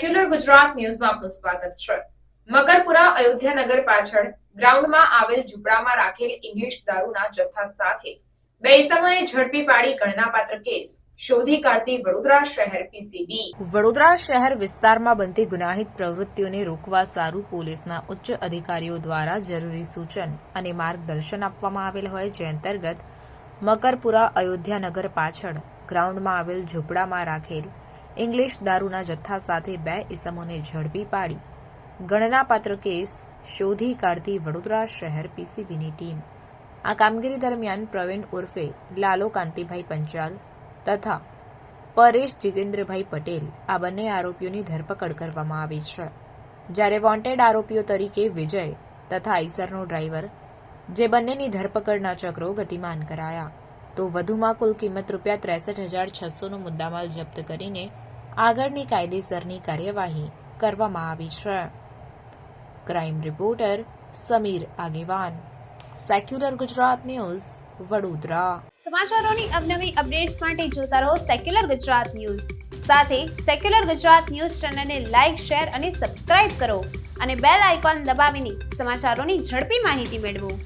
Secular Gujarat ન્યૂઝમાં આપનું સ્વાગત છે। મકરપુરા અયોધ્યાનગર પાછળ ગ્રાઉન્ડમાં આવેલ ઝૂંપડામાં રાખેલ ઇંગ્લિશ દારૂના જથ્થા સાથે બે ઇસમોને ઝડપી પાડી ગણનાપાત્ર કેસ શોધી કાઢતી વડોદરા શહેર પીસીબી। વડોદરા શહેર વિસ્તારમાં બનતી ગુનાહિત પ્રવૃત્તિઓને રોકવા સારું પોલીસના ઉચ્ચ અધિકારીઓ દ્વારા જરૂરી સૂચન અને માર્ગદર્શન આપવામાં આવેલ હોય, જે અંતર્ગત મકરપુરા અયોધ્યાનગર પાછળ ગ્રાઉન્ડમાં આવેલ ઝૂંપડામાં રાખેલ ઇંગ્લિશ દારૂના જથ્થા સાથે બે ઇસમોને ઝડપી પાડી ગણનાપાત્ર કેસ શોધી કાઢતી વડોદરા શહેર પીસીબીની ટીમ। આ કામગીરી દરમિયાન પ્રવીણ ઉર્ફે લાલો કાંતિભાઈ પંચાલ તથા પરેશ જીતેન્દ્રભાઈ પટેલ આ બંને આરોપીઓની ધરપકડ કરવામાં આવી છે, જ્યારે વોન્ટેડ આરોપીઓ તરીકે વિજય તથા આઈસરનો ડ્રાઈવર, જે બંનેની ધરપકડના ચક્રો ગતિમાન કરાયા, તો વધુમાં કુલ કિંમત ₹63,600નો મુદ્દામાલ જપ્ત કરીને આગળની કાયદેસરની કાર્યવાહી કરવામાં આવી છે। ક્રાઇમ રિપોર્ટર સમીર આગેવાન, સેક્યુલર ગુજરાત ન્યૂઝ, વડોદરા। સમાચારોની અવનવી અપડેટ્સ માટે જોતા રહો સેક્યુલર ગુજરાત ન્યૂઝ। સાથે સેક્યુલર ગુજરાત ન્યૂઝ ચેનલને લાઇક, શેર અને સબસ્ક્રાઇબ કરો અને બેલ આઇકોન દબાવીને સમાચારોની ઝડપી માહિતી મેળવો।